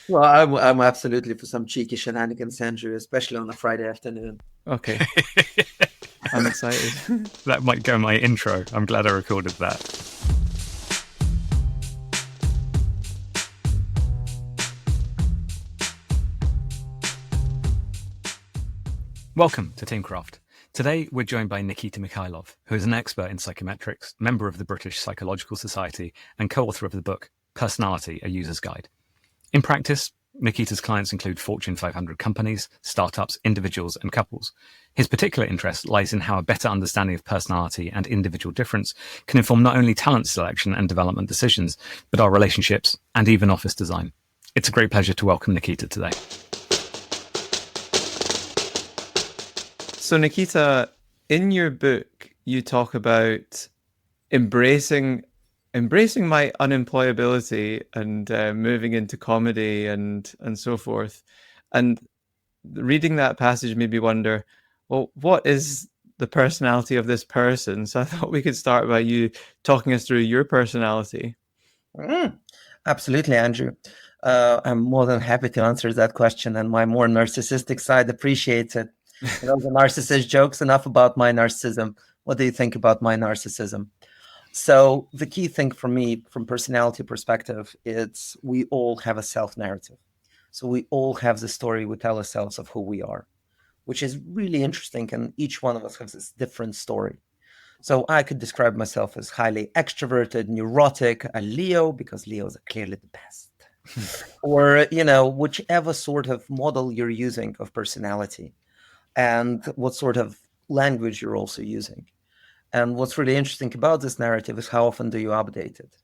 Well, I'm absolutely for some cheeky shenanigans, Andrew, especially on a Friday afternoon. Okay, I'm excited. That might go in my intro. I'm glad I recorded that. Welcome to Teamcraft. Today, we're joined by Nikita Mikhailov, who is an expert in psychometrics, member of the British Psychological Society, and co-author of the book Personality, A User's Guide. In practice, Nikita's clients include Fortune 500 companies, startups, individuals, and couples. His particular interest lies in how a better understanding of personality and individual difference can inform not only talent selection and development decisions, but our relationships and even office design. It's a great pleasure to welcome Nikita today. So, Nikita, in your book, you talk about embracing my unemployability and moving into comedy and so forth. And reading that passage made me wonder, well, what is the personality of this person? So I thought we could start by you talking us through your personality. Absolutely, Andrew. I'm more than happy to answer that question, and my more narcissistic side appreciates it. The narcissist jokes. Enough about my narcissism. What do you think about my narcissism? So the key thing for me, from personality perspective, it's we all have a self-narrative. So we all have the story we tell ourselves of who we are, which is really interesting, and each one of us has this different story. So I could describe myself as highly extroverted, neurotic, a Leo, because Leos are clearly the best. Or, whichever sort of model you're using of personality and what sort of language you're also using. And what's really interesting about this narrative is how often do you update it?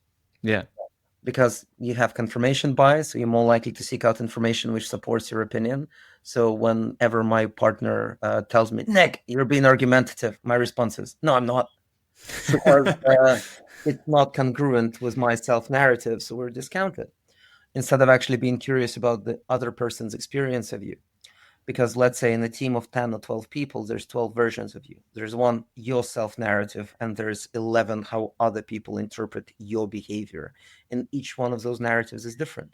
Yeah. Because you have confirmation bias, so you're more likely to seek out information which supports your opinion. So whenever my partner tells me, Nick, you're being argumentative, my response is, no, I'm not. Because it's not congruent with my self-narrative, so we're discounted. Instead of actually being curious about the other person's experience of you. Because let's say in a team of 10 or 12 people, there's 12 versions of you. There's one, your self-narrative, and there's 11 how other people interpret your behavior. And each one of those narratives is different.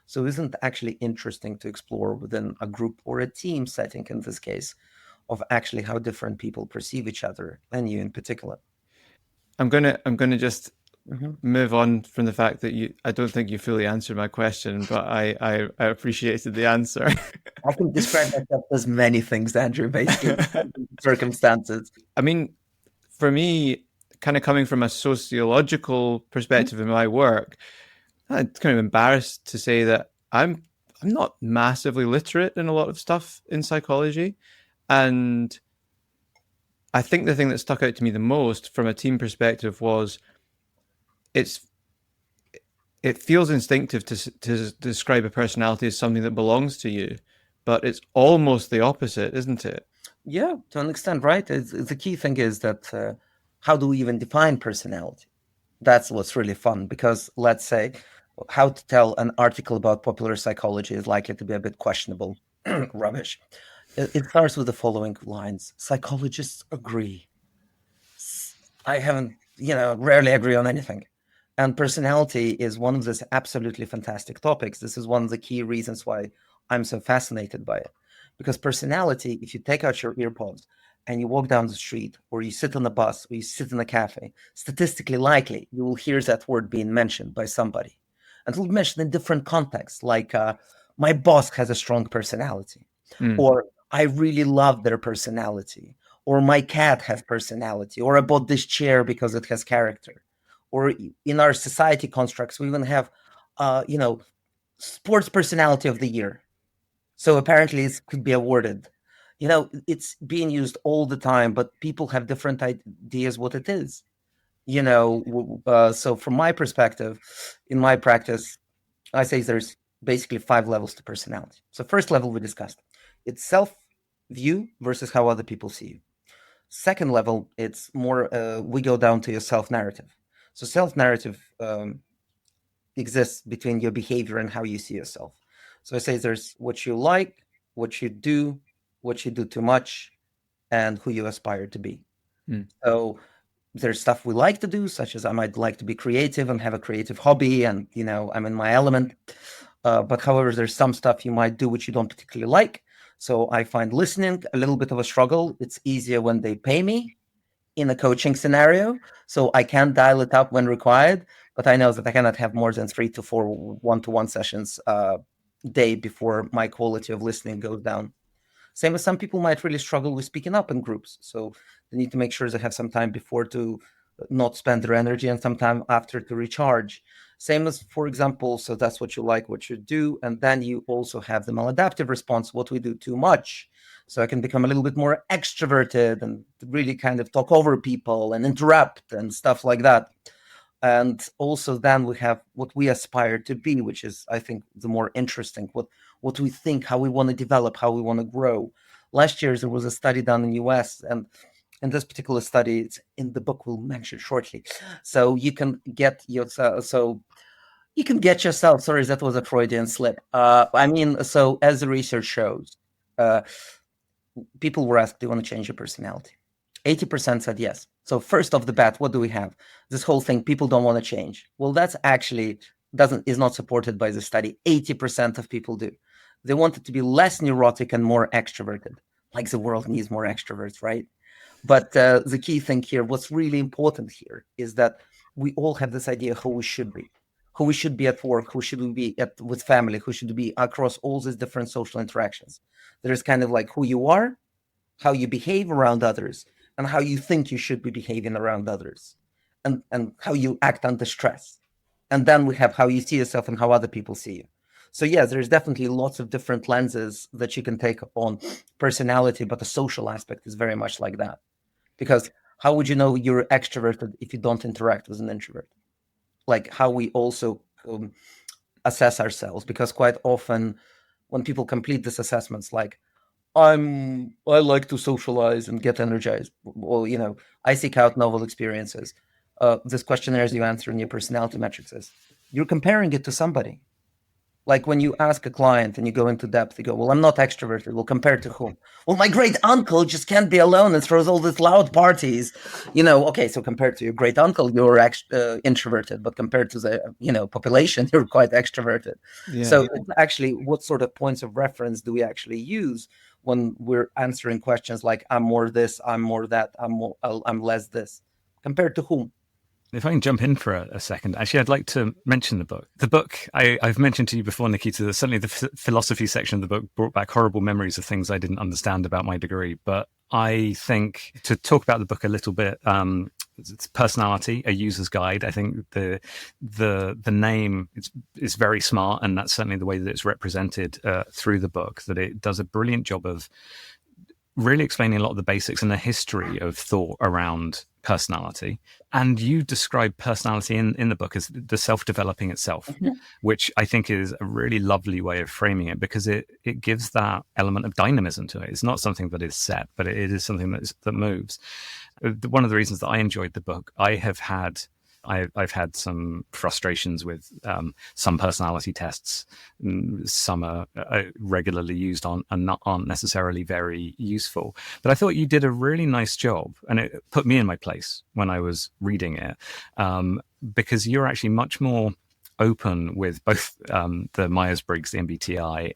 So isn't it actually interesting to explore within a group or a team setting, in this case, of actually how different people perceive each other, and you in particular? I'm gonna just move on from the fact that I don't think you fully answered my question, but I appreciated the answer. I can describe myself as many things, Andrew, based on circumstances. I mean, for me, kind of coming from a sociological perspective in my work, I'm kind of embarrassed to say that I'm not massively literate in a lot of stuff in psychology. And I think the thing that stuck out to me the most from a team perspective was it's it feels instinctive to describe a personality as something that belongs to you, but it's almost the opposite, isn't it? Yeah, to an extent, right? The key thing is that how do we even define personality? That's what's really fun, because let's say how to tell an article about popular psychology is likely to be a bit questionable. Rubbish. It starts with the following lines. Psychologists agree. I haven't, rarely agree on anything. And personality is one of these absolutely fantastic topics. This is one of the key reasons why I'm so fascinated by it. Because personality, if you take out your earpods and you walk down the street, or you sit on a bus, or you sit in a cafe, statistically likely you will hear that word being mentioned by somebody. And it will be mentioned in different contexts, like my boss has a strong personality, Mm. or I really love their personality, or my cat has personality, or I bought this chair because it has character. Or in our society constructs, we even have, sports personality of the year. So apparently it could be awarded. It's being used all the time, but people have different ideas what it is. So from my perspective, in my practice, I say there's basically 5 levels to personality. So first level we discussed, it's self view versus how other people see you. Second level, it's more we go down to your self narrative. So self narrative exists between your behavior and how you see yourself. So I say there's what you like, what you do too much, and who you aspire to be. Mm. So there's stuff we like to do, such as I might like to be creative and have a creative hobby, and I'm in my element. But however, there's some stuff you might do which you don't particularly like. So I find listening a little bit of a struggle. It's easier when they pay me in a coaching scenario. So I can dial it up when required, but I know that I cannot have more than 3 to 4 one-to-one sessions a day before my quality of listening goes down. Same as some people might really struggle with speaking up in groups. So they need to make sure they have some time before to not spend their energy and some time after to recharge. Same as, for example, so that's what you like, what you do. And then you also have the maladaptive response, what we do too much. So I can become a little bit more extroverted and really kind of talk over people and interrupt and stuff like that. And also then we have what we aspire to be, which is, I think, the more interesting, what we think, how we want to develop, how we want to grow. Last year, there was a study done in the US, and in this particular study, it's in the book we'll mention shortly. So you can get yourself, sorry, that was a Freudian slip. So as the research shows, people were asked, do you want to change your personality? 80% said yes. So first off the bat, what do we have? This whole thing, people don't want to change. Well, that's actually is not supported by the study. 80% of people do. They want it to be less neurotic and more extroverted. Like the world needs more extroverts, right? But the key thing here, what's really important here is that we all have this idea who we should be at work, who should we be with family, who should be across all these different social interactions. There's kind of like who you are, how you behave around others, and how you think you should be behaving around others, and how you act under stress. And then we have how you see yourself and how other people see you. So yeah, there's definitely lots of different lenses that you can take on personality, but the social aspect is very much like that. Because how would you know you're extroverted if you don't interact with an introvert? Like how we also assess ourselves, because quite often when people complete this assessments, like I like to socialize and get energized, or I seek out novel experiences. This questionnaires you answer in your personality metrics is you're comparing it to somebody. Like when you ask a client and you go into depth, you go, well, I'm not extroverted. Well, compared to whom? Well, my great uncle just can't be alone and throws all these loud parties. Okay, so compared to your great uncle, you're introverted, but compared to the population, you're quite extroverted. Yeah. So actually, what sort of points of reference do we actually use when we're answering questions like I'm more this, I'm more that, I'm less this? Compared to whom? If I can jump in for a second, actually, I'd like to mention the book. The book, I've mentioned to you before, Nikita, certainly the philosophy section of the book brought back horrible memories of things I didn't understand about my degree. But I think to talk about the book a little bit, it's Personality, a User's Guide. I think the name is very smart, and that's certainly the way that it's represented through the book, that it does a brilliant job of really explaining a lot of the basics and the history of thought around personality. And you describe personality in the book as the self-developing itself, which I think is a really lovely way of framing it, because it gives that element of dynamism to it. It's not something that is set, but it is something that moves. One of the reasons that I enjoyed the book, I've had some frustrations with some personality tests. Some are regularly used on and aren't necessarily very useful. But I thought you did a really nice job, and it put me in my place when I was reading it, because you're actually much more open with both the Myers-Briggs, the MBTI,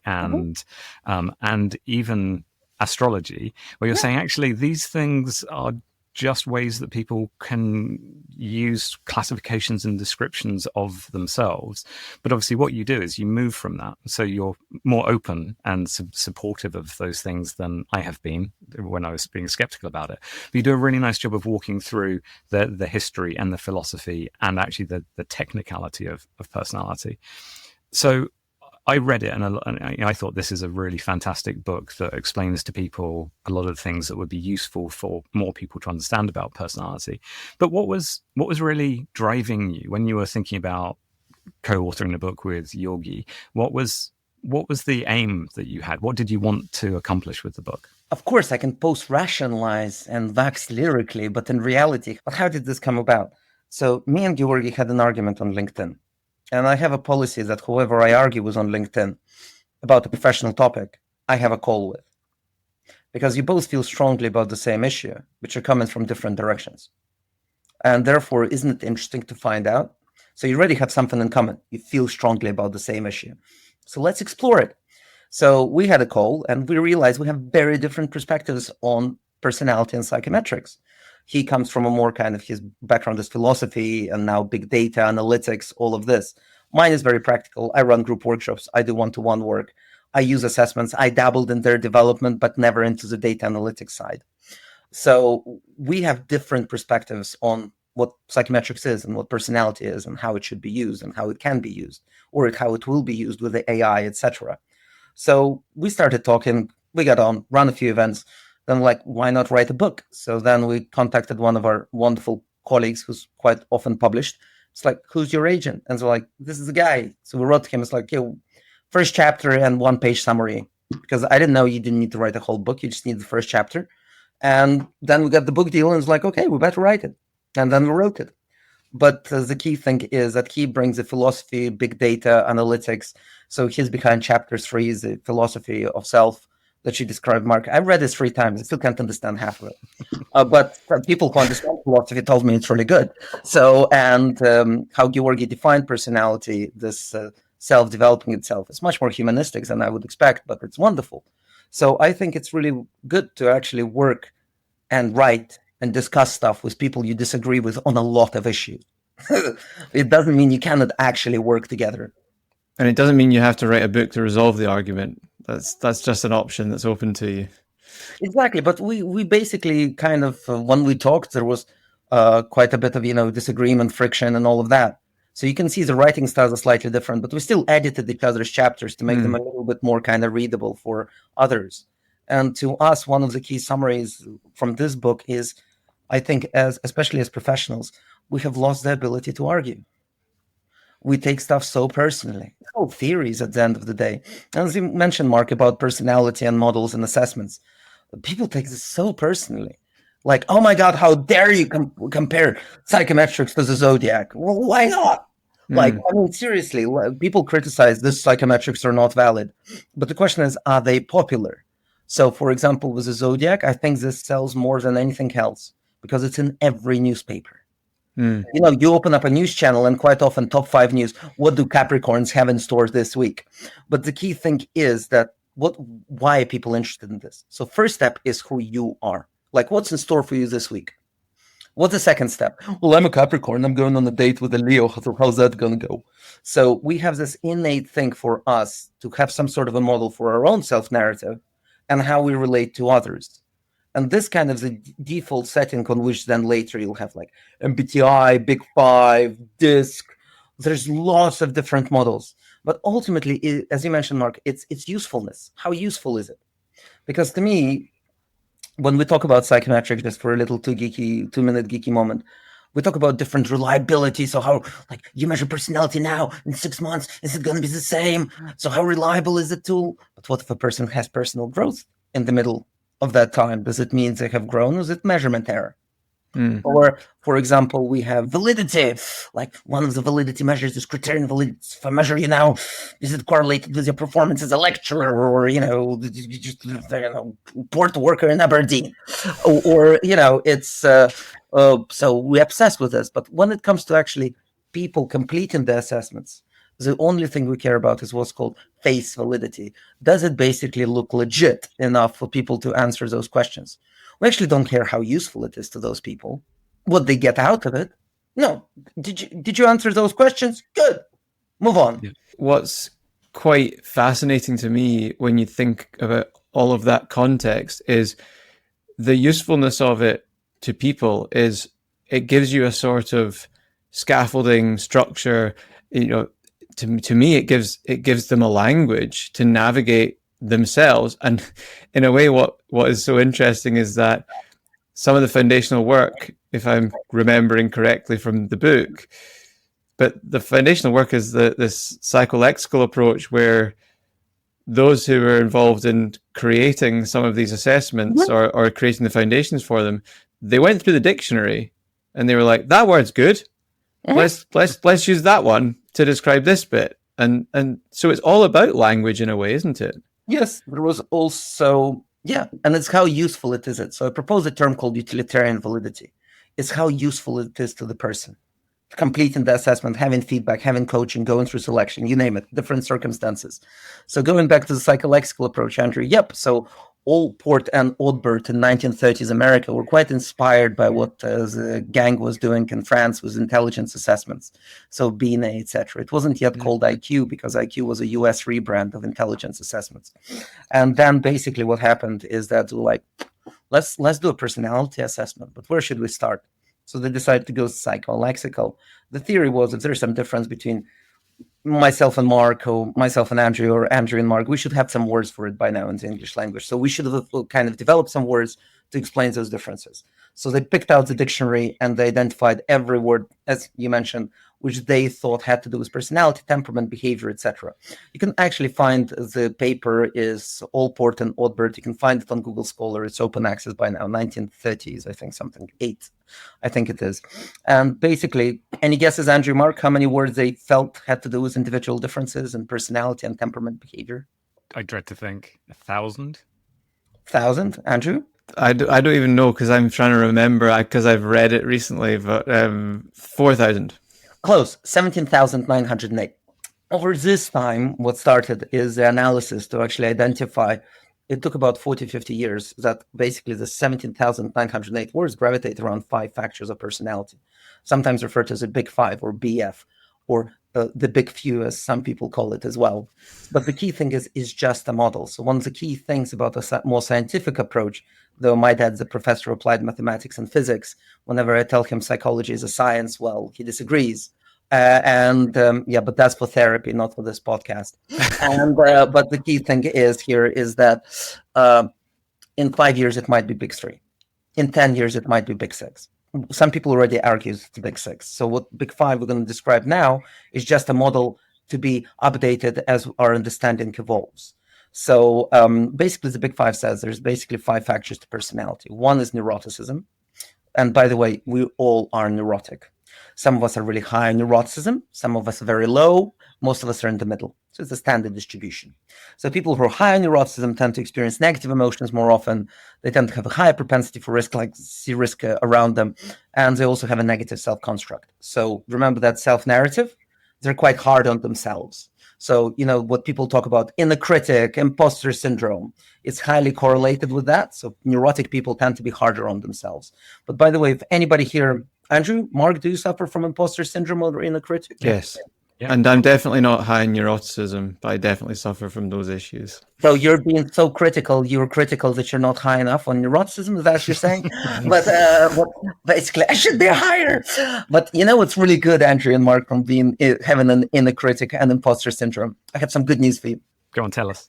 and even astrology, where you're saying actually these things are just ways that people can use classifications and descriptions of themselves. But obviously what you do is you move from that. So you're more open and supportive of those things than I have been when I was being skeptical about it. But you do a really nice job of walking through the history and the philosophy and actually the technicality of personality. So I read it and I thought this is a really fantastic book that explains to people a lot of things that would be useful for more people to understand about personality. But what was really driving you when you were thinking about co-authoring the book with Georgi? What was the aim that you had? What did you want to accomplish with the book? Of course, I can post-rationalize and wax lyrically, but in reality, how did this come about? So me and Georgi had an argument on LinkedIn. And I have a policy that whoever I argue with on LinkedIn about a professional topic, I have a call with. Because you both feel strongly about the same issue, but you're coming from different directions. And therefore, isn't it interesting to find out? So you already have something in common. You feel strongly about the same issue. So let's explore it. So we had a call and we realized we have very different perspectives on personality and psychometrics. He comes from a more kind of, his background is philosophy and now big data, analytics, all of this. Mine is very practical. I run group workshops. I do one-to-one work. I use assessments. I dabbled in their development, but never into the data analytics side. So we have different perspectives on what psychometrics is and what personality is and how it should be used and how it can be used or how it will be used with the AI, etc. So we started talking, we got on, run a few events, then like, why not write a book? So then we contacted one of our wonderful colleagues who's quite often published. It's like, who's your agent? And so like, this is the guy. So we wrote to him, it's like, first chapter and 1-page summary, because I didn't know you didn't need to write a whole book. You just need the first chapter. And then we got the book deal and it's like, okay, we better write it. And then we wrote it. But the key thing is that he brings the philosophy, big data, analytics. So his behind chapter 3 is the philosophy of self that you described, Mark. I read this 3 times. I still can't understand half of it. But people who understand philosophy told me it's really good. So, and how Georgi defined personality, this self-developing itself, is much more humanistic than I would expect, but it's wonderful. So I think it's really good to actually work and write and discuss stuff with people you disagree with on a lot of issues. It doesn't mean you cannot actually work together. And it doesn't mean you have to write a book to resolve the argument. That's just an option that's open to you. Exactly. But we basically kind of, when we talked, there was quite a bit of, disagreement, friction and all of that. So you can see the writing styles are slightly different, but we still edited each other's chapters to make them a little bit more kind of readable for others. And to us, one of the key summaries from this book is, I think, especially as professionals, we have lost the ability to argue. We take stuff so personally. It's all theories at the end of the day. And as you mentioned, Mark, about personality and models and assessments, people take this so personally. Like, oh my God, how dare you compare psychometrics to the Zodiac? Well, why not? Like, I mean, seriously, people criticize this psychometrics are not valid. But the question is, are they popular? So, for example, with the Zodiac, I think this sells more than anything else because it's in every newspaper. You open up a news channel and quite often top 5 news, what do Capricorns have in store this week? But the key thing is that why are people interested in this? So first step is who you are. Like, what's in store for you this week? What's the second step? Well, I'm a Capricorn. I'm going on a date with a Leo. How's that going to go? So we have this innate thing for us to have some sort of a model for our own self-narrative and how we relate to others. And this kind of the default setting on which then later you'll have like MBTI, Big Five, DISC. There's lots of different models. But ultimately, as you mentioned, Mark, it's usefulness. How useful is it? Because to me, when we talk about psychometrics, just for a little 2-minute geeky moment, we talk about different reliability. So how, like, you measure personality now in 6 months, is it going to be the same? So how reliable is the tool? But what if a person has personal growth in the middle of that time? Does it mean they have grown? Or is it measurement error? Or, for example, we have validity. Like, one of the validity measures is criterion validity. If I measure you now, is it correlated with your performance as a lecturer, or just port worker in Aberdeen, or it's so we obsess with this. But when it comes to actually people completing the assessments, the only thing we care about is what's called face validity. Does it basically look legit enough for people to answer those questions? We actually don't care how useful it is to those people, what they get out of it. No. Did you answer those questions? Good. Move on. Yeah. What's quite fascinating to me when you think about all of that context is the usefulness of it to people is it gives you a sort of scaffolding structure. To me, it gives them a language to navigate themselves. And in a way, what is so interesting is that some of the foundational work, if I'm remembering correctly from the book, but the foundational work is this psycholexical approach where those who were involved in creating some of these assessments or creating the foundations for them, they went through the dictionary and they were like, that word's good. Let's use that one to describe this bit. And so it's all about language in a way, isn't it? Yes, there was also, and it's how useful it is. So I propose a term called utilitarian validity. It's how useful it is to the person. completing the assessment, having feedback, having coaching, going through selection, you name it, different circumstances. So going back to the psycholexical approach, Andrew, yep. So Allport and Oddbert in 1930s America were quite inspired by what the gang was doing in France with intelligence assessments. So BNA, etc. It wasn't yet called IQ because IQ was a US rebrand of intelligence assessments. And then basically what happened is that like, let's do a personality assessment, but where should we start? So they decided to go psycholexical. The theory was if there's some difference between myself and Mark, or myself and Andrew, or Andrew and Mark, we should have some words for it by now in the English language. So we should have kind of developed some words to explain those differences. So they picked out the dictionary and they identified every word, as you mentioned, which they thought had to do with personality, temperament, behavior, etc. You can actually find the paper is Allport and Oddbert. You can find it on Google Scholar. It's open access by now, 1930s, I think, something, 8, I think it is. And basically, any guesses, Andrew, Mark, how many words they felt had to do with individual differences in personality and temperament behavior? I dread to think 1,000. 1,000, Andrew? I don't even know because I'm trying to remember because I've read it recently, but 4,000. Close, 17,908. Over this time, what started is the analysis to actually identify, it took about 40, 50 years, that basically the 17,908 words gravitate around 5 factors of personality, sometimes referred to as a big 5 or BF, or the big few, as some people call it as well. But the key thing is just a model. So one of the key things about a more scientific approach, though my dad's a professor of applied mathematics and physics, whenever I tell him psychology is a science, well, he disagrees. But that's for therapy, not for this podcast. But the key thing is that in 5 years, it might be big 3. In 10 years, it might be big 6. Some people already argue it's the big 6. So what big 5 we're going to describe now is just a model to be updated as our understanding evolves. So basically, the big 5 says there's basically 5 factors to personality. One is neuroticism. And by the way, we all are neurotic. Some of us are really high in neuroticism. Some of us are very low. Most of us are in the middle. So it's a standard distribution. So people who are high in neuroticism tend to experience negative emotions more often. They tend to have a higher propensity for risk, like see risk around them. And they also have a negative self-construct. So remember that self-narrative, they're quite hard on themselves. So, what people talk about inner critic, imposter syndrome, it's highly correlated with that. So neurotic people tend to be harder on themselves. But by the way, if anybody here, Andrew, Mark, do you suffer from imposter syndrome or inner critic? Yes. Yeah. And I'm definitely not high in neuroticism, but I definitely suffer from those issues. So you're being so critical, you're critical that you're not high enough on neuroticism, is that what you're saying? But basically, I should be higher. But what's really good, Andrew and Mark, from having an inner critic and imposter syndrome? I have some good news for you. Go on, tell us.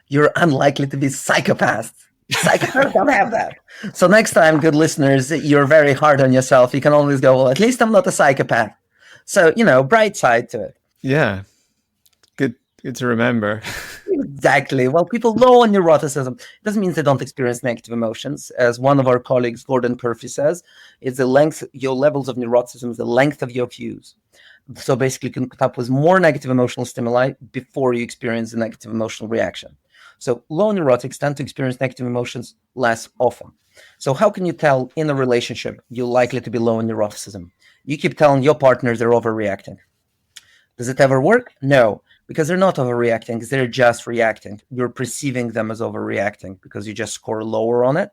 You're unlikely to be psychopaths. Psychopaths don't have that. So next time, good listeners, you're very hard on yourself. You can always go, well, at least I'm not a psychopath. So, bright side to it. Yeah. Good to remember. Exactly. Well, people low on neuroticism doesn't mean they don't experience negative emotions. As one of our colleagues, Gordon Purphy, says, it's the length, your levels of neuroticism is the length of your fuse. So basically, you can put up with more negative emotional stimuli before you experience the negative emotional reaction. So low neurotics tend to experience negative emotions less often. So how can you tell in a relationship you're likely to be low in neuroticism? You keep telling your partners they're overreacting. Does it ever work? No, because they're not overreacting. They're just reacting. You're perceiving them as overreacting because you just score lower on it.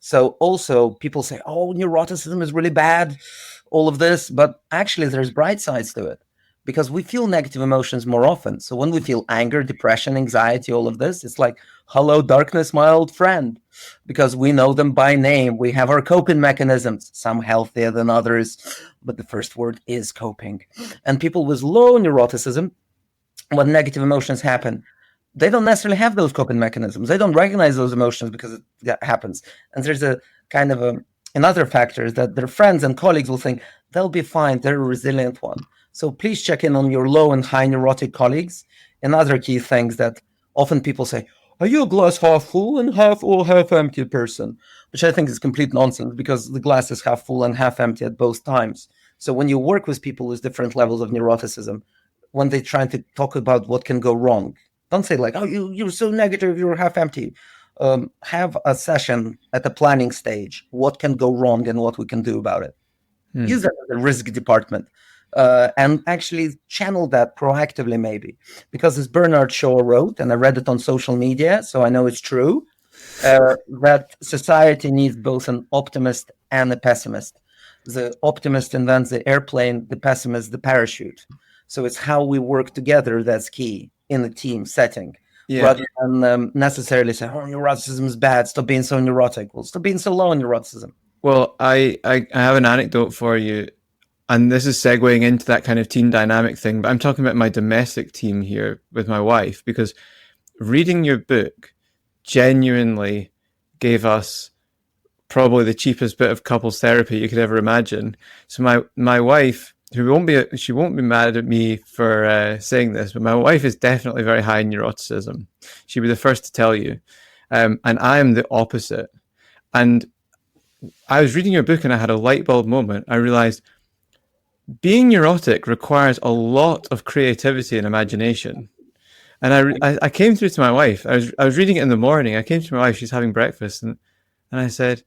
So also people say, oh, neuroticism is really bad, all of this. But actually, there's bright sides to it because we feel negative emotions more often. So when we feel anger, depression, anxiety, all of this, it's like, hello, darkness, my old friend, because we know them by name. We have our coping mechanisms, some healthier than others, but the first word is coping. And people with low neuroticism, when negative emotions happen, they don't necessarily have those coping mechanisms. They don't recognize those emotions because it happens. And there's a kind of another factor is that their friends and colleagues will think they'll be fine. They're a resilient one. So please check in on your low and high neurotic colleagues. And other key things that often people say, are you a glass half full and half empty person? Which I think is complete nonsense because the glass is half full and half empty at both times. So when you work with people with different levels of neuroticism, when they try to talk about what can go wrong, don't say like, oh, you're so negative, you're half empty. Have a session at the planning stage. What can go wrong and what we can do about it. use that as a risk department, and actually channel that proactively, maybe. Because as Bernard Shaw wrote, and I read it on social media, so I know it's true, that society needs both an optimist and a pessimist. The optimist invents the airplane, the pessimist the parachute. So it's how we work together that's key in a team setting, rather than necessarily say, "Oh, neuroticism is bad. Stop being so neurotic." Well, stop being so low on neuroticism. Well, I have an anecdote for you, and this is segueing into that kind of team dynamic thing, but I'm talking about my domestic team here with my wife, because reading your book genuinely gave us probably the cheapest bit of couples therapy you could ever imagine. So my wife, she won't be mad at me for saying this, but my wife is definitely very high in neuroticism. She'd be the first to tell you. And I am the opposite. And I was reading your book and I had a light bulb moment. I realized being neurotic requires a lot of creativity and imagination. And I came through to my wife. I was reading it in the morning. I came to my wife. She's having breakfast, and I said,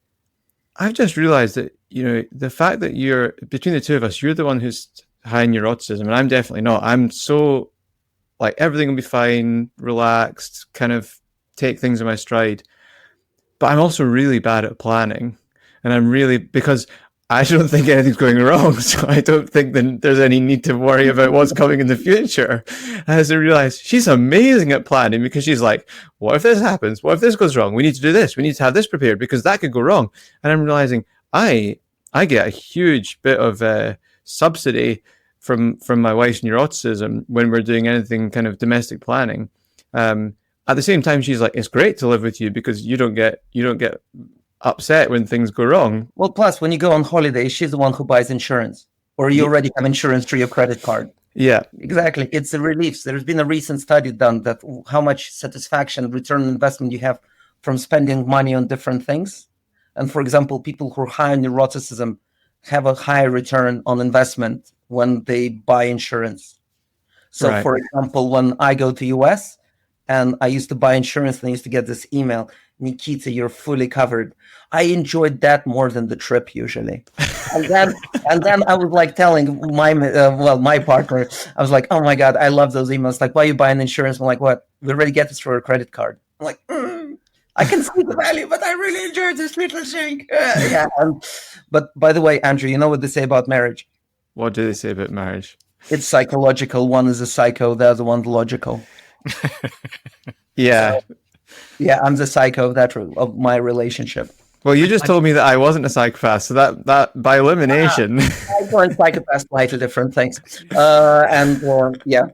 "I've just realized that, you know, the fact that you're between the two of us, you're the one who's high in neuroticism, and I'm definitely not. I'm so like everything will be fine, relaxed, kind of take things in my stride. But I'm also really bad at planning, and I'm really because." I don't think anything's going wrong, so I don't think that there's any need to worry about what's coming in the future. As I realized, she's amazing at planning because she's like, what if this happens? What if this goes wrong? We need to do this. We need to have this prepared because that could go wrong. And I'm realizing I get a huge bit of subsidy from my wife's neuroticism when we're doing anything kind of domestic planning. At the same time, she's like, it's great to live with you because you don't get upset when things go wrong. Well, plus when you go on holiday, she's the one who buys insurance, or you already have insurance through your credit card. Yeah, exactly. It's a relief. There's been a recent study done that how much satisfaction, return on investment you have from spending money on different things. And for example, people who are high on neuroticism have a higher return on investment when they buy insurance. So right. For example, when I go to US and I used to buy insurance and I used to get this email, Nikita, you're fully covered. I enjoyed that more than the trip usually. And then I was like telling my partner, I was like, oh my God, I love those emails. Like, why are you buying insurance? I'm like, what? We already get this for a credit card. I'm like, I can see the value, but I really enjoyed this little thing. Yeah. But by the way, Andrew, you know what they say about marriage? What do they say about marriage? It's psychological. One is a psycho, the other one's logical. Yeah. So, yeah, I'm the psycho of my relationship. Well, you just told me that I wasn't a psychopath, so that by elimination. Psycho and psychopath, slightly different things. Yeah.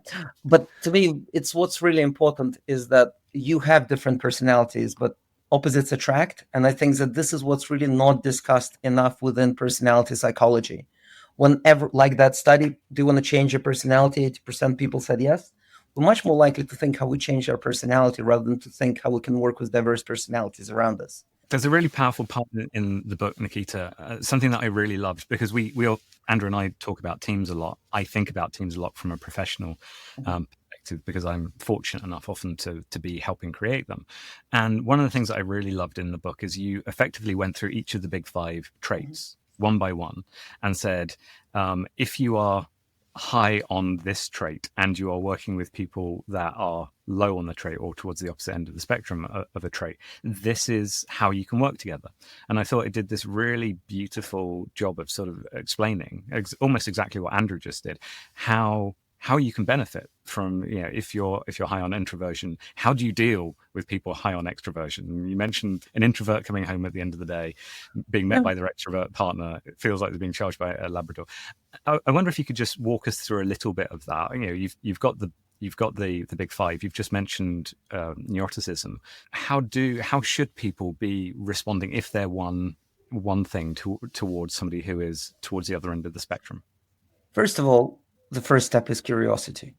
But to me, it's what's really important is that you have different personalities, but opposites attract. And I think that this is what's really not discussed enough within personality psychology. Whenever, like that study, do you want to change your personality? 80% people said yes. We're much more likely to think how we change our personality rather than to think how we can work with diverse personalities around us. There's a really powerful part in the book, Nikita, something that I really loved, because we all, Andrew and I talk about teams a lot. I think about teams a lot from a professional perspective because I'm fortunate enough often to be helping create them. And one of the things that I really loved in the book is you effectively went through each of the big 5 traits one by one and said, if you are high on this trait and you are working with people that are low on the trait or towards the opposite end of the spectrum of a trait, this is how you can work together. And I thought it did this really beautiful job of sort of explaining almost exactly what Andrew just did, how you can benefit from, if you're high on introversion, how do you deal with people high on extroversion? You mentioned an introvert coming home at the end of the day, being met by their extrovert partner. It feels like they're being charged by a Labrador. I wonder if you could just walk us through a little bit of that. You've got the big 5. You've just mentioned neuroticism. How should people be responding if they're one thing towards somebody who is towards the other end of the spectrum? First of all, the first step is curiosity,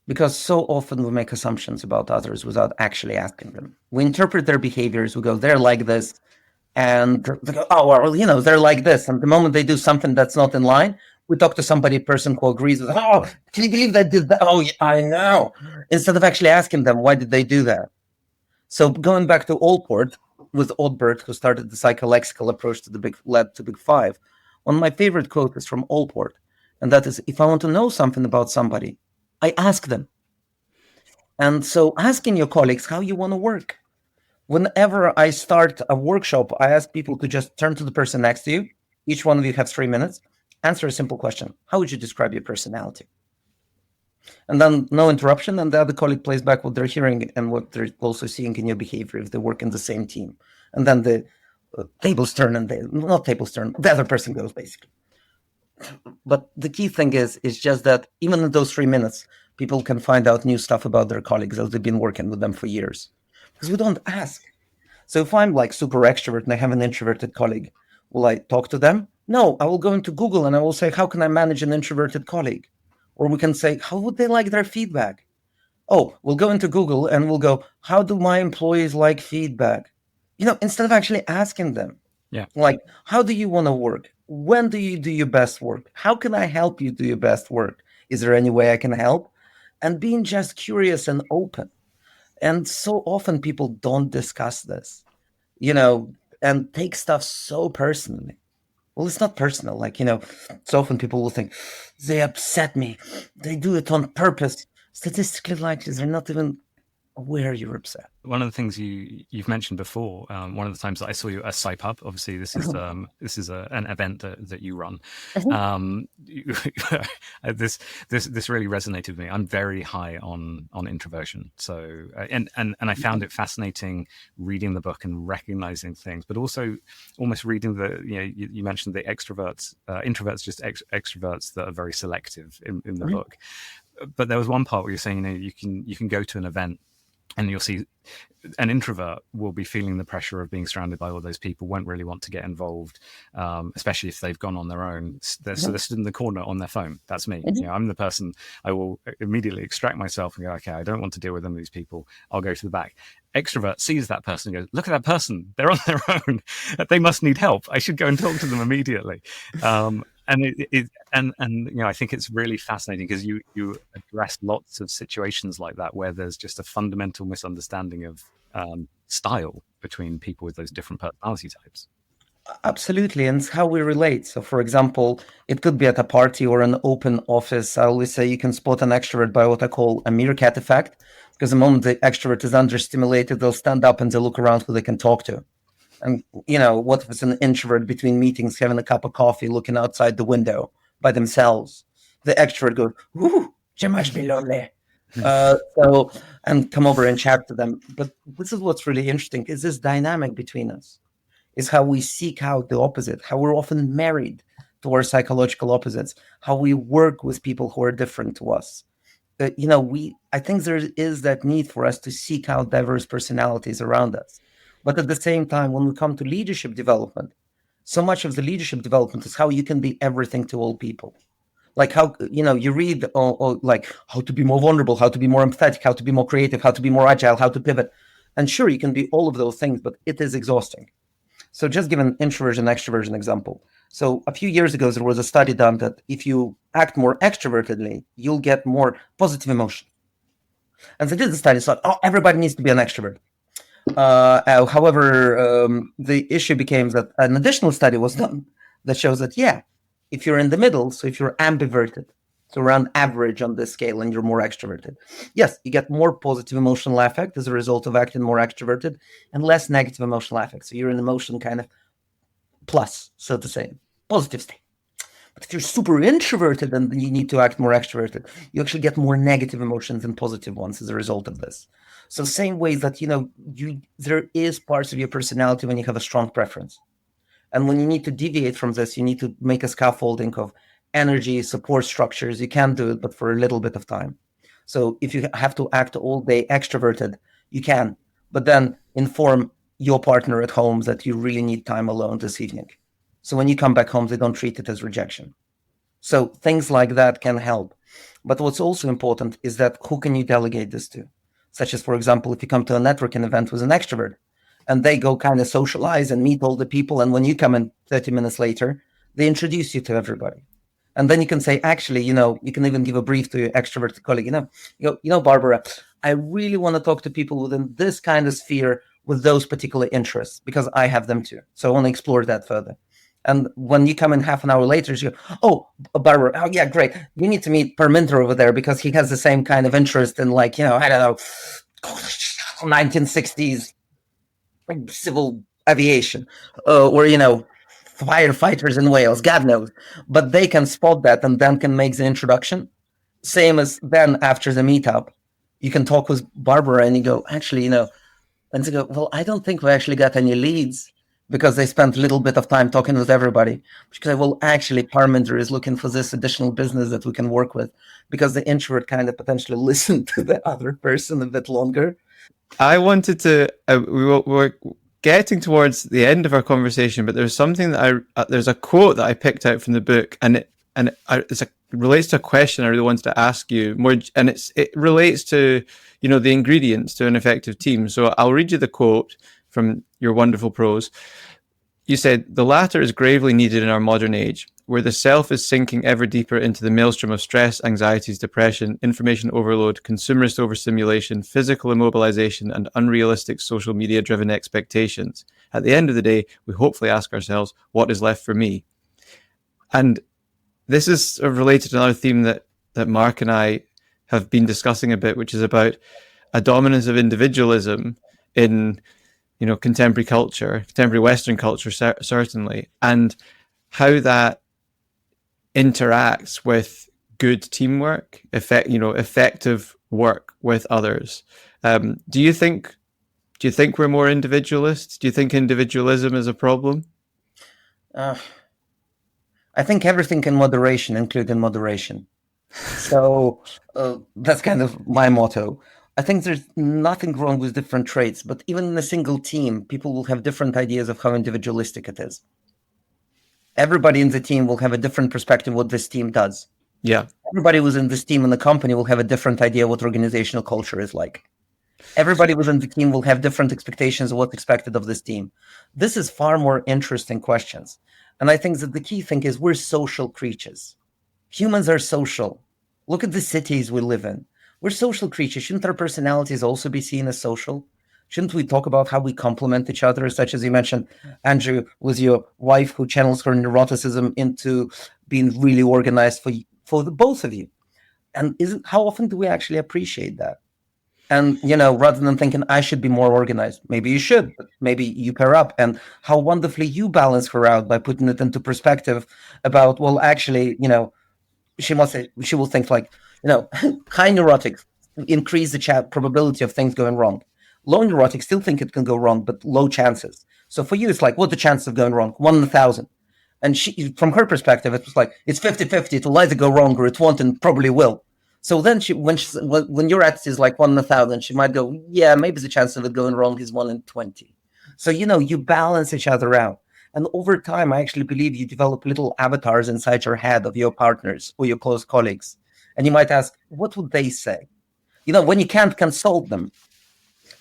because so often we make assumptions about others without actually asking them. We interpret their behaviors. We go, they're like this, and they go, oh, well, they're like this. And the moment they do something that's not in line, we talk to person who agrees with, oh, can you believe they did that? Oh, yeah, I know. Instead of actually asking them, why did they do that? So going back to Allport with Oldbert, who started the psycholexical approach to led to Big 5. One of my favorite quotes is from Allport, and that is, if I want to know something about somebody, I ask them. And so asking your colleagues how you want to work. Whenever I start a workshop, I ask people to just turn to the person next to you. Each one of you has 3 minutes. Answer a simple question. How would you describe your personality? And then no interruption, and the other colleague plays back what they're hearing and what they're also seeing in your behavior if they work in the same team. And then the tables turn, and not tables turn, the other person goes, basically. But the key thing is just that even in those 3 minutes, people can find out new stuff about their colleagues as they've been working with them for years. Because we don't ask. So if I'm like super extrovert and I have an introverted colleague, will I talk to them? No, I will go into Google and I will say, how can I manage an introverted colleague? Or we can say, how would they like their feedback? Oh, we'll go into Google and we'll go, how do my employees like feedback? Instead of actually asking them, like, how do you want to work? When do you do your best work? How can I help you do your best work? Is there any way I can help? And being just curious and open. And so often people don't discuss this, and take stuff so personally. Well, it's not personal. So often people will think, they upset me. They do it on purpose. Statistically likely, they're not even aware you're upset. One of the things you've mentioned before, one of the times that I saw you at SciPub, obviously this is an event that you run. This really resonated with me. I'm very high on introversion, so and I found it fascinating reading the book and recognizing things, but also almost reading you mentioned the extroverts, introverts, just extroverts that are very selective in the book. But there was one part where you're saying, you can go to an event and you'll see an introvert will be feeling the pressure of being surrounded by all those people, won't really want to get involved, especially if they've gone on their own. So they're stood in the corner on their phone. That's me. I'm the person. I will immediately extract myself and go, okay, I don't want to deal with them, these people. I'll go to the back. Extrovert sees that person and goes, look at that person. They're on their own. They must need help. I should go and talk to them immediately. And I think it's really fascinating because you address lots of situations like that where there's just a fundamental misunderstanding of style between people with those different personality types. Absolutely, and it's how we relate. So, for example, it could be at a party or an open office. I always say you can spot an extrovert by what I call a meerkat effect, because the moment the extrovert is understimulated, they'll stand up and they'll look around who they can talk to. And, what if it's an introvert between meetings having a cup of coffee, looking outside the window by themselves? The extrovert goes, ooh, you must be lonely. And come over and chat to them. But this is what's really interesting, is this dynamic between us, is how we seek out the opposite, how we're often married to our psychological opposites, how we work with people who are different to us. I think there is that need for us to seek out diverse personalities around us. But at the same time, when we come to leadership development, so much of the leadership development is how you can be everything to all people. Like how, you read like how to be more vulnerable, how to be more empathetic, how to be more creative, how to be more agile, how to pivot. And sure, you can be all of those things, but it is exhausting. So just give an introversion, extroversion example. So a few years ago, there was a study done that if you act more extrovertedly, you'll get more positive emotion. And they did the study, thought, everybody needs to be an extrovert. However, the issue became that an additional study was done that shows that, if you're in the middle, so if you're ambiverted, so around average on this scale and you're more extroverted, yes, you get more positive emotional affect as a result of acting more extroverted and less negative emotional affect. So you're in emotion kind of plus, so to say, positive state. But if you're super introverted and you need to act more extroverted, you actually get more negative emotions than positive ones as a result of this. So same way that, there is parts of your personality when you have a strong preference. And when you need to deviate from this, you need to make a scaffolding of energy, support structures. You can do it, but for a little bit of time. So if you have to act all day extroverted, you can, but then inform your partner at home that you really need time alone this evening. So when you come back home, they don't treat it as rejection. So things like that can help. But what's also important is that who can you delegate this to? Such as, for example, if you come to a networking event with an extrovert and they go kind of socialize and meet all the people, and when you come in 30 minutes later, they introduce you to everybody. And then you can say, actually, you can even give a brief to your extroverted colleague, Barbara, I really want to talk to people within this kind of sphere with those particular interests because I have them too. So I want to explore that further. And when you come in half an hour later, you go, oh, Barbara, oh yeah, great. You need to meet Parminder over there because he has the same kind of interest in, like, I don't know, 1960s civil aviation, or firefighters in Wales, God knows. But they can spot that and then can make the introduction. Same as then after the meetup, you can talk with Barbara and you go, actually, and they go, well, I don't think we actually got any leads because they spent a little bit of time talking with everybody. Because, well, actually, Parminder is looking for this additional business that we can work with, because the introvert kind of potentially listened to the other person a bit longer. I wanted to, we're getting towards the end of our conversation, but there's something that there's a quote that I picked out from the book, and it relates to a question I really wanted to ask you more, and it relates to, the ingredients to an effective team. So I'll read you the quote from your wonderful prose. You said, "The latter is gravely needed in our modern age, where the self is sinking ever deeper into the maelstrom of stress, anxieties, depression, information overload, consumerist overstimulation, physical immobilization, and unrealistic social media-driven expectations. At the end of the day, we hopefully ask ourselves, what is left for me?" And this is related to another theme that Mark and I have been discussing a bit, which is about a dominance of individualism in contemporary culture, contemporary Western culture, certainly, and how that interacts with good teamwork, effective work with others. Do you think we're more individualists? Do you think individualism is a problem? I think everything in moderation, including moderation. So that's kind of my motto. I think there's nothing wrong with different traits, but even in a single team, people will have different ideas of how individualistic it is. Everybody in the team will have a different perspective what this team does. Yeah. Everybody within this team in the company will have a different idea what organizational culture is like. Everybody within the team will have different expectations of what's expected of this team. This is far more interesting questions. And I think that the key thing is we're social creatures. Humans are social. Look at the cities we live in. We're social creatures. Shouldn't our personalities also be seen as social? Shouldn't we talk about how we complement each other, such as you mentioned, Andrew, with your wife who channels her neuroticism into being really organized for the both of you? And how often do we actually appreciate that? And, rather than thinking I should be more organized, maybe you should, but maybe you pair up, and how wonderfully you balance her out by putting it into perspective about, well, actually, she will think like, high neurotics increase the probability of things going wrong. Low neurotics still think it can go wrong, but low chances. So for you, it's like, what's the chance of going wrong? 1 in 1,000. And she, from her perspective, it was like, it's 50-50. It'll either go wrong or it won't and probably will. So then when your attitude is like 1 in 1,000, she might go, yeah, maybe the chance of it going wrong is 1 in 20. So, you balance each other out. And over time, I actually believe you develop little avatars inside your head of your partners or your close colleagues. And you might ask, what would they say? When you can't consult them,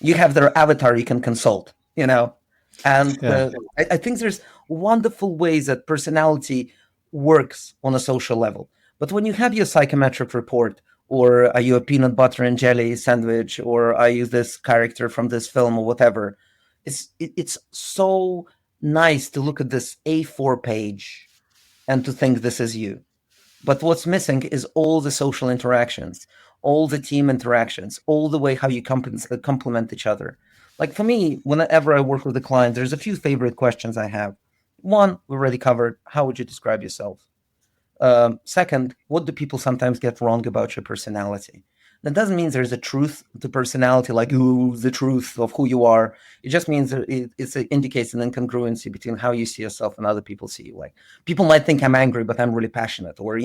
you have their avatar you can consult, And I think there's wonderful ways that personality works on a social level. But when you have your psychometric report, or are you a peanut butter and jelly sandwich, or are you this character from this film or whatever, it's so nice to look at this A4 page and to think this is you. But what's missing is all the social interactions, all the team interactions, all the way how you complement each other. Like for me, whenever I work with a client, there's a few favorite questions I have. One, we already covered. How would you describe yourself? Second, what do people sometimes get wrong about your personality? That doesn't mean there's a truth to personality, like, ooh, the truth of who you are. It just means that it indicates an incongruency between how you see yourself and other people see you. Like, people might think I'm angry, but I'm really passionate. Or,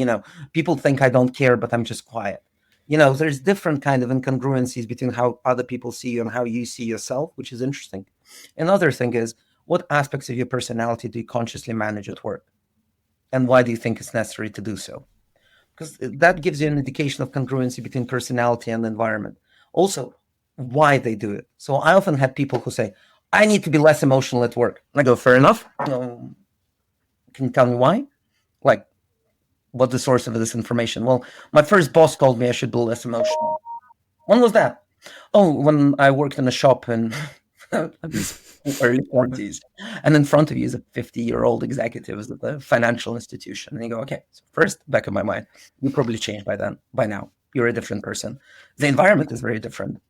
people think I don't care, but I'm just quiet. There's different kind of incongruencies between how other people see you and how you see yourself, which is interesting. Another thing is, what aspects of your personality do you consciously manage at work? And why do you think it's necessary to do so? Because that gives you an indication of congruency between personality and environment. Also, why they do it. So I often have people who say, I need to be less emotional at work. And I go, fair enough. Can you tell me why? Like, what's the source of this information? Well, my first boss told me I should be less emotional. When was that? Oh, when I worked in a shop in early 20s. And in front of you is a 50-year-old executive at the financial institution. And you go, okay, so first, back of my mind, you probably changed by now. You're a different person. The environment is very different.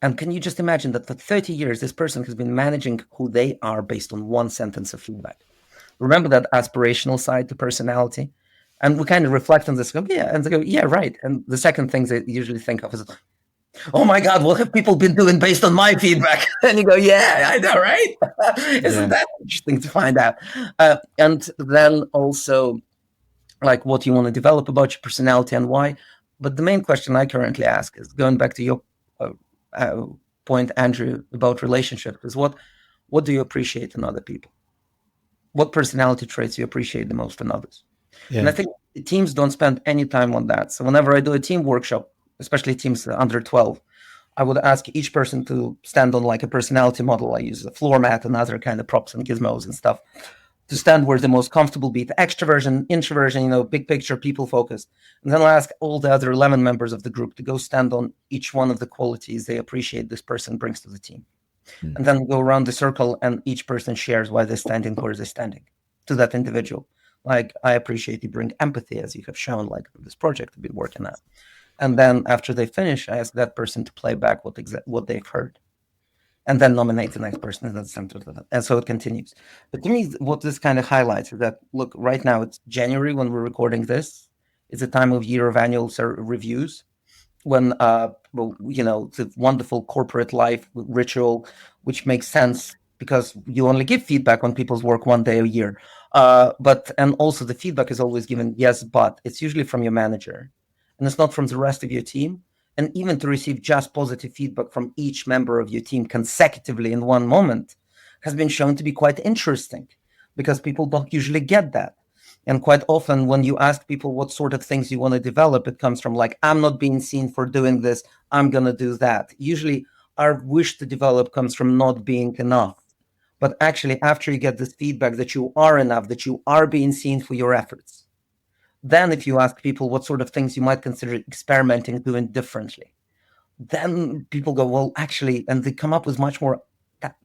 And can you just imagine that for 30 years, this person has been managing who they are based on one sentence of feedback? Remember that aspirational side to personality? And we kind of reflect on this, go, yeah, and they go, yeah, right. And the second thing they usually think of is, oh my God, what have people been doing based on my feedback? And you go, yeah, I know, right? Isn't that interesting to find out? And then also, like, what you want to develop about your personality and why. But the main question I currently ask is, going back to your point, Andrew, about relationships, is what do you appreciate in other people? What personality traits you appreciate the most in others? Yeah. And I think teams don't spend any time on that. So whenever I do a team workshop, especially teams under 12, I would ask each person to stand on like a personality model. I use a floor mat and other kind of props and gizmos and stuff to stand where the most comfortable be. The extroversion, introversion, big picture, people focused. And then I'll ask all the other 11 members of the group to go stand on each one of the qualities they appreciate this person brings to the team. And then go around the circle and each person shares why they're standing, where they're standing to that individual. Like, I appreciate you bring empathy, as you have shown, like this project we've been working at. And then after they finish, I ask that person to play back what they've heard, and then nominate the next person in the center of that. And so it continues. But to me, what this kind of highlights is that, look, right now it's January when we're recording this. It's a time of year of annual reviews, when the wonderful corporate life ritual, which makes sense because you only give feedback on people's work one day a year. And also the feedback is always given, yes, but it's usually from your manager, and it's not from the rest of your team. And even to receive just positive feedback from each member of your team consecutively in one moment has been shown to be quite interesting, because people don't usually get that. And quite often when you ask people what sort of things you want to develop, it comes from like, I'm not being seen for doing this, I'm going to do that. Usually our wish to develop comes from not being enough. But actually, after you get this feedback that you are enough, that you are being seen for your efforts, then if you ask people what sort of things you might consider experimenting, doing differently, then people go, well, actually, and they come up with much more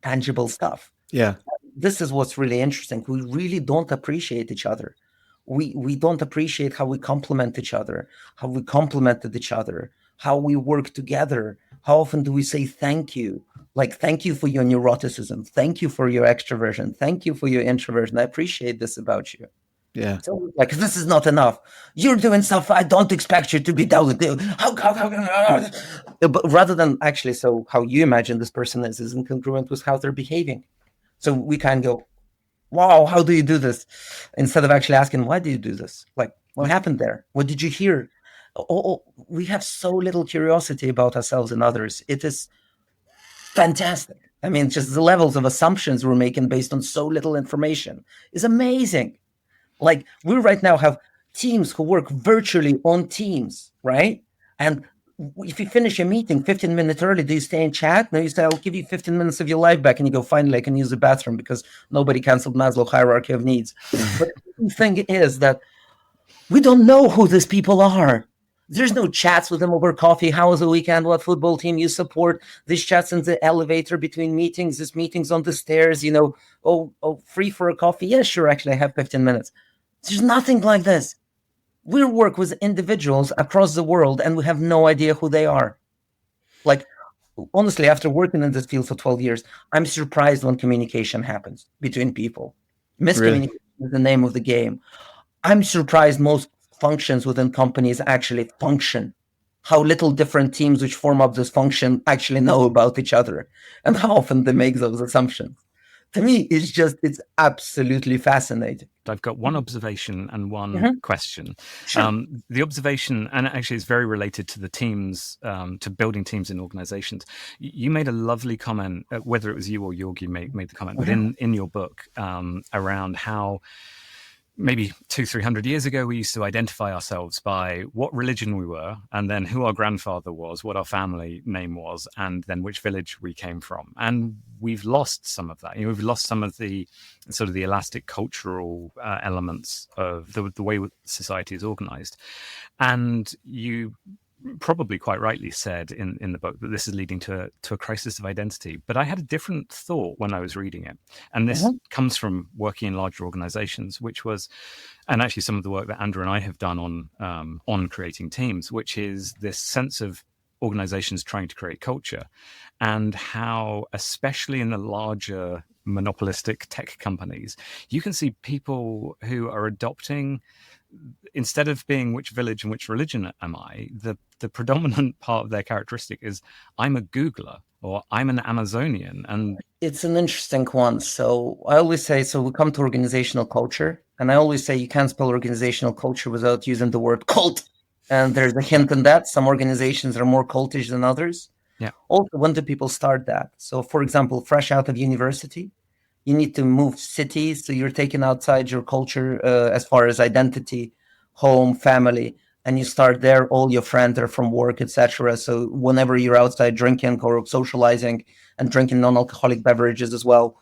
tangible stuff. Yeah. This is what's really interesting. We really don't appreciate each other. We don't appreciate how we complement each other, how we complemented each other, how we work together. How often do we say thank you? Like, thank you for your neuroticism. Thank you for your extroversion. Thank you for your introversion. I appreciate this about you. Yeah. So, like, this is not enough. You're doing stuff I don't expect you to be done. But rather than actually, so how you imagine this person is incongruent with how they're behaving. So we kind of go, wow, how do you do this? Instead of actually asking, why do you do this? Like, what happened there? What did you hear? We have so little curiosity about ourselves and others. It is fantastic. I mean, just the levels of assumptions we're making based on so little information is amazing. Like, we right now have teams who work virtually on Teams, right? And if you finish a meeting 15 minutes early, do you stay and chat? No, you say, I'll give you 15 minutes of your life back. And you go, finally, I can use the bathroom because nobody canceled Maslow hierarchy of needs. But the thing is that we don't know who these people are. There's no chats with them over coffee. How was the weekend? What football team you support? These chats in the elevator between meetings. This meetings on the stairs, free for a coffee. Yeah, sure. Actually, I have 15 minutes. There's nothing like this. We work with individuals across the world and we have no idea who they are. Like, honestly, after working in this field for 12 years, I'm surprised when communication happens between people. Miscommunication is the name of the game. I'm surprised most functions within companies actually function. How little different teams which form up this function actually know about each other, and how often they make those assumptions. To me, it's absolutely fascinating. I've got one observation and one question. Sure. The observation, and actually it's very related to the teams, to building teams in organizations. You made a lovely comment, whether it was you or Georgi made the comment, but in your book around how maybe 200-300 years ago, we used to identify ourselves by what religion we were, and then who our grandfather was, what our family name was, and then which village we came from. And we've lost some of that. We've lost some of the sort of the elastic cultural elements of the way society is organized. And you probably quite rightly said in the book that this is leading to a crisis of identity. But I had a different thought when I was reading it. And this comes from working in larger organizations, which was, and actually some of the work that Andrew and I have done on creating teams, which is this sense of organizations trying to create culture, and how, especially in the larger monopolistic tech companies, you can see people who are adopting, instead of being which village and which religion am I, the predominant part of their characteristic is I'm a Googler or I'm an Amazonian. And it's an interesting one. So I always say, so we come to organizational culture, and I always say you can't spell organizational culture without using the word cult. And there's a hint in that. Some organizations are more cultish than others. Yeah. Also, when do people start that? So, for example, fresh out of university, you need to move cities. So you're taken outside your culture as far as identity, home, family, and you start there. All your friends are from work, etc. So whenever you're outside drinking or socializing and drinking non-alcoholic beverages as well,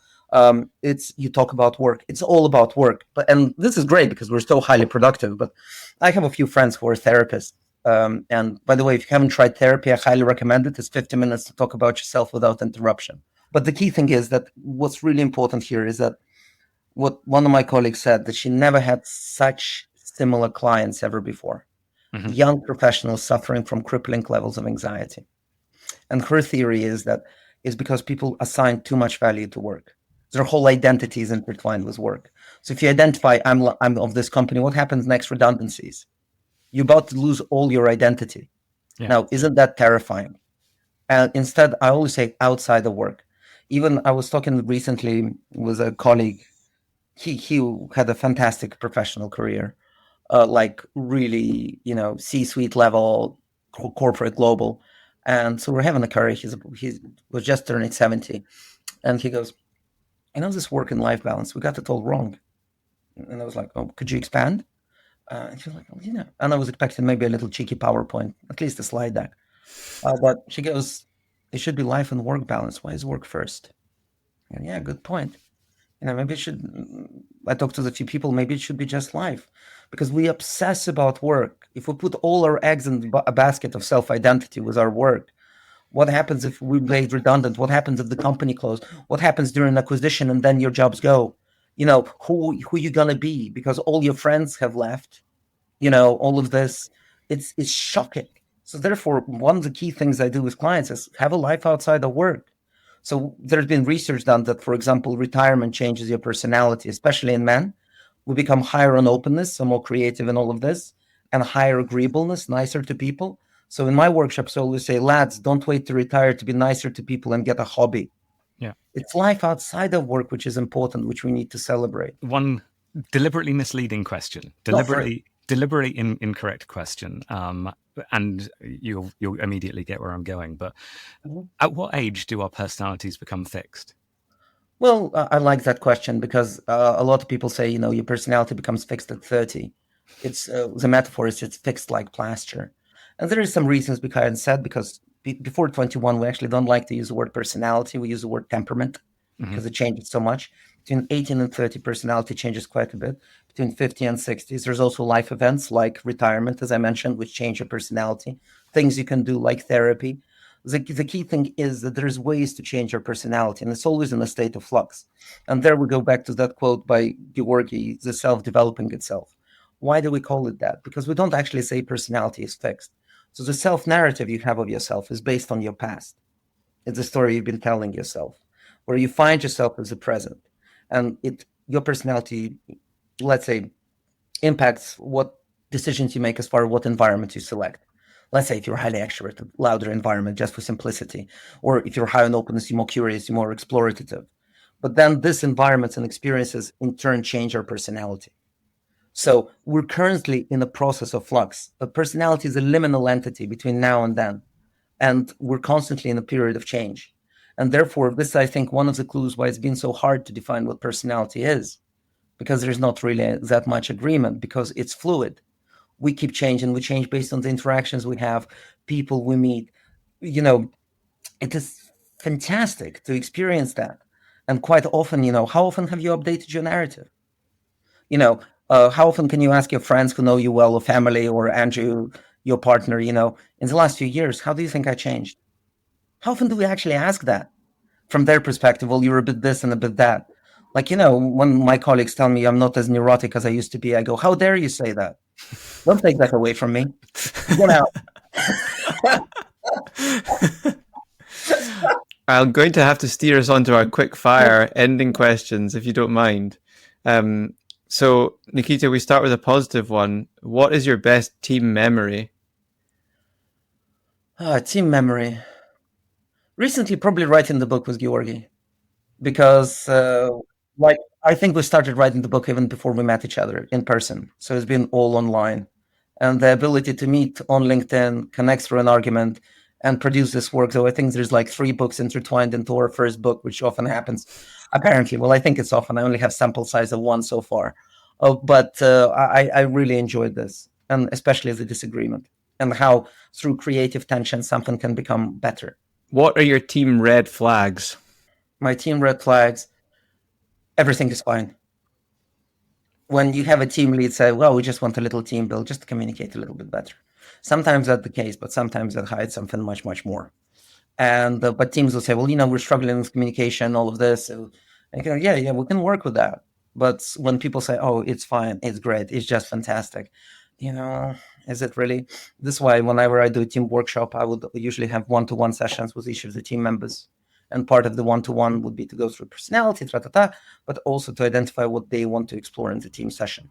it's you talk about work. It's all about work. And this is great because we're so highly productive. But I have a few friends who are therapists. And by the way, if you haven't tried therapy, I highly recommend it. It's 50 minutes to talk about yourself without interruption. But the key thing is that what's really important here is that what one of my colleagues said, that she never had such similar clients ever before. Young professionals suffering from crippling levels of anxiety. And her theory is that it's because people assign too much value to work. Their whole identity is intertwined with work. So if you identify, I'm of this company, what happens next? Redundancies. You're about to lose all your identity. Yeah. Now, isn't that terrifying? And instead, I always say outside of work. Even I was talking recently with a colleague. He had a fantastic professional career, like really, C-suite level, corporate, global. And so we're having a career. He was just turning 70. And he goes, this work and life balance, we got it all wrong. And I was like, oh, could you expand? And she was like, oh, And I was expecting maybe a little cheeky PowerPoint, at least a slide deck. But she goes, it should be life and work balance. Why is work first? And yeah, good point. Maybe it should, I talked to a few people, maybe it should be just life, because we obsess about work. If we put all our eggs in a basket of self-identity with our work, what happens if we made redundant? What happens if the company closed? What happens during acquisition and then your jobs go? Who you gonna be? Because all your friends have left. All of this, it's shocking. So therefore, one of the key things I do with clients is have a life outside of work. So there's been research done that, for example, retirement changes your personality, especially in men. We become higher on openness, so more creative in all of this, and higher agreeableness, nicer to people. So in my workshops, I always say, lads, don't wait to retire to be nicer to people and get a hobby. Yeah, it's life outside of work, which is important, which we need to celebrate. One deliberately misleading question, deliberately incorrect question, and you'll immediately get where I'm going. But at what age do our personalities become fixed? Well, I like that question because a lot of people say, your personality becomes fixed at 30. It's the metaphor is it's fixed like plaster. And there is some reasons behind that, because before 21, we actually don't like to use the word personality. We use the word temperament because it changes so much. Between 18 and 30, personality changes quite a bit. Between 50 and 60s, there's also life events like retirement, as I mentioned, which change your personality. Things you can do like therapy. The key thing is that there's ways to change your personality, and it's always in a state of flux. And there we go back to that quote by Georgi, the self-developing itself. Why do we call it that? Because we don't actually say personality is fixed. So the self-narrative you have of yourself is based on your past. It's a story you've been telling yourself, where you find yourself as the present. And your personality, let's say, impacts what decisions you make as far as what environment you select. Let's say if you're highly extroverted, louder environment just for simplicity. Or if you're high on openness, you're more curious, you're more explorative. But then this environments and experiences in turn change our personality. So we're currently in a process of flux. A personality is a liminal entity between now and then. And we're constantly in a period of change. And therefore, this, I think, one of the clues why it's been so hard to define what personality is, because there's not really that much agreement, because it's fluid. We keep changing. We change based on the interactions we have, people we meet. It is fantastic to experience that. And quite often, how often have you updated your narrative? How often can you ask your friends who know you well, or family, or Andrew, your partner, in the last few years, how do you think I changed? How often do we actually ask that from their perspective? Well, you're a bit this and a bit that. Like, when my colleagues tell me I'm not as neurotic as I used to be, I go, how dare you say that? Don't take that away from me. Get out. I'm going to have to steer us onto our quick fire ending questions, if you don't mind. So, Nikita, we start with a positive one. What is your best team memory? Team memory. Recently, probably writing the book with Georgi, because I think we started writing the book even before we met each other in person. So it's been all online, and the ability to meet on LinkedIn, connect through an argument, and produce this work. So I think there's like 3 books intertwined into our first book, which often happens. Apparently, well, I think it's often. I only have sample size of 1 so far, but I really enjoyed this, and especially the disagreement and how through creative tension something can become better. What are your team red flags? My team red flags, everything is fine. When you have a team lead say, well, we just want a little team build, just to communicate a little bit better. Sometimes that's the case, but sometimes that hides something much, much more. And but teams will say, well, we're struggling with communication, all of this. So I go, yeah, we can work with that. But when people say, oh, it's fine, it's great, it's just fantastic, is it really? This is why whenever I do a team workshop, I would usually have one-to-one sessions with each of the team members. And part of the one-to-one would be to go through personality, but also to identify what they want to explore in the team session.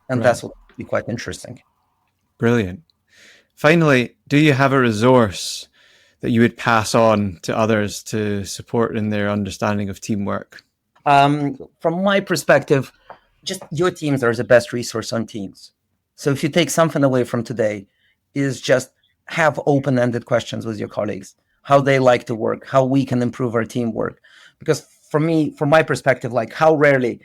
And that's what would be quite interesting. Brilliant. Finally, do you have a resource that you would pass on to others to support in their understanding of teamwork? From my perspective, just your teams are the best resource on teams. So if you take something away from today, is just have open-ended questions with your colleagues, how they like to work, how we can improve our teamwork. Because for me, from my perspective, like how rarely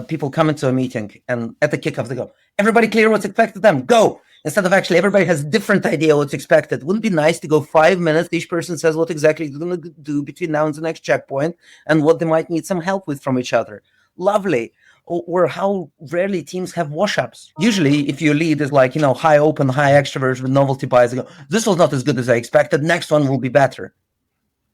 people come into a meeting and at the kickoff they go, everybody clear what's expected of them, go. Instead of actually everybody has a different idea what's expected. Wouldn't it be nice to go 5 minutes, each person says what exactly they're going to do between now and the next checkpoint and what they might need some help with from each other. Lovely. Or how rarely teams have wash-ups. Usually, if your lead is like, high open, high extroverts with novelty bias, they go, this was not as good as I expected, next one will be better.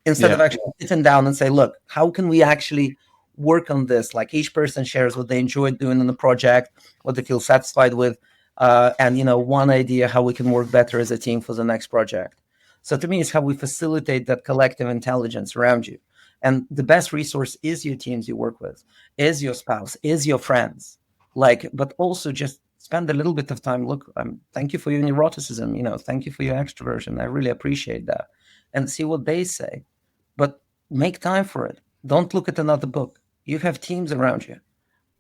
Instead of actually sitting down and say, look, how can we actually work on this? Like each person shares what they enjoyed doing in the project, what they feel satisfied with, and, one idea how we can work better as a team for the next project. So to me, it's how we facilitate that collective intelligence around you. And the best resource is your teams you work with, is your spouse, is your friends. But also just spend a little bit of time. Look, thank you for your neuroticism. Thank you for your extroversion. I really appreciate that. And see what they say. But make time for it. Don't look at another book. You have teams around you.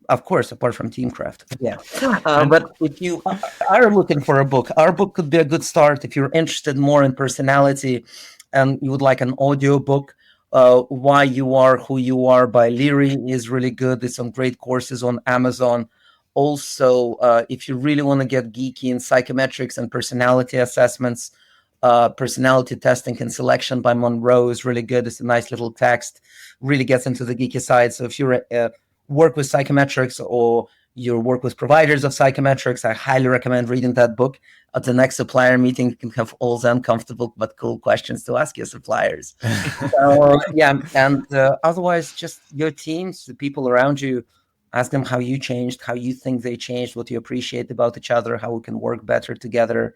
Of course, apart from Teamcraft. Yeah. But if you are looking for a book, our book could be a good start. If you're interested more in personality and you would like an audio book, Why You Are Who You Are by Leary is really good. There's some great courses on Amazon. Also, if you really want to get geeky in psychometrics and personality assessments, personality testing and selection by Monroe is really good. It's a nice little text, really gets into the geeky side. So if you work with psychometrics or you work with providers of psychometrics, I highly recommend reading that book. At the next supplier meeting, you can have all the uncomfortable but cool questions to ask your suppliers. And otherwise, just your teams, the people around you, ask them how you changed, how you think they changed, what you appreciate about each other, how we can work better together.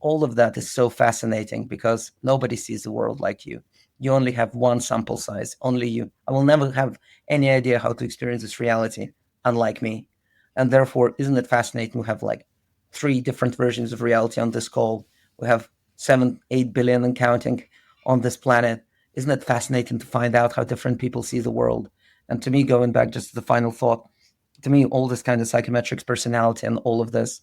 All of that is so fascinating because nobody sees the world like you. You only have one sample size, only you. I will never have any idea how to experience this reality, unlike me. And therefore, isn't it fascinating? We have like 3 different versions of reality on this call. We have 7-8 billion and counting on this planet. Isn't it fascinating to find out how different people see the world? And to me, going back just to the final thought, to me, all this kind of psychometrics, personality, and all of this,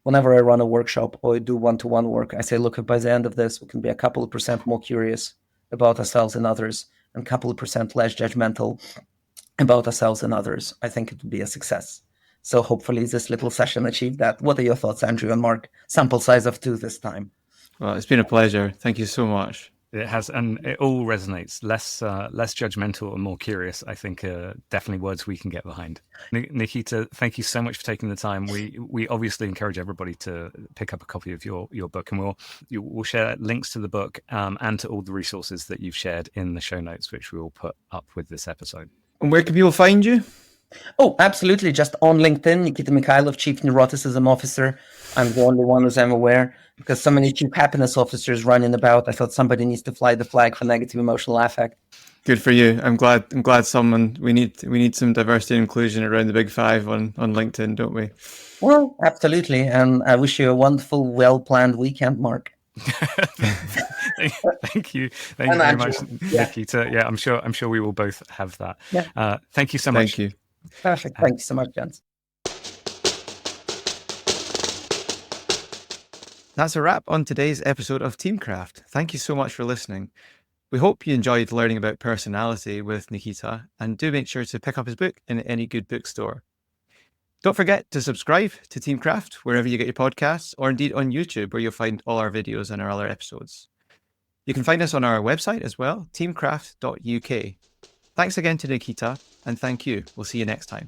whenever I run a workshop or I do one-to-one work, I say, look, by the end of this, we can be a couple of % more curious about ourselves and others, and a couple of % less judgmental about ourselves and others. I think it would be a success. So hopefully this little session achieved that. What are your thoughts, Andrew and Mark? Sample size of 2 this time. Well, it's been a pleasure. Thank you so much. It has, and it all resonates. Less judgmental and more curious, I think, definitely words we can get behind. Nikita, thank you so much for taking the time. We obviously encourage everybody to pick up a copy of your book, and we'll share links to the book and to all the resources that you've shared in the show notes, which we will put up with this episode. And where can people find you? Oh, absolutely. Just on LinkedIn, Nikita Mikhailov, Chief Neuroticism Officer. I'm the only one who's I'm aware, because so many Chief Happiness Officers running about. I thought somebody needs to fly the flag for negative emotional affect. Good for you. I'm glad we need some diversity and inclusion around the big five on LinkedIn, don't we? Well, absolutely. And I wish you a wonderful, well-planned weekend, Mark. Thank you very much, Nikita. Yeah, I'm sure we will both have that. Yeah. Thank you so much. Thank you. Perfect. Thank you so much, gents. That's a wrap on today's episode of Teamcraft. Thank you so much for listening. We hope you enjoyed learning about personality with Nikita, and do make sure to pick up his book in any good bookstore. Don't forget to subscribe to Teamcraft wherever you get your podcasts, or indeed on YouTube, where you'll find all our videos and our other episodes. You can find us on our website as well, teamcraft.uk. Thanks again to Nikita, and thank you. We'll see you next time.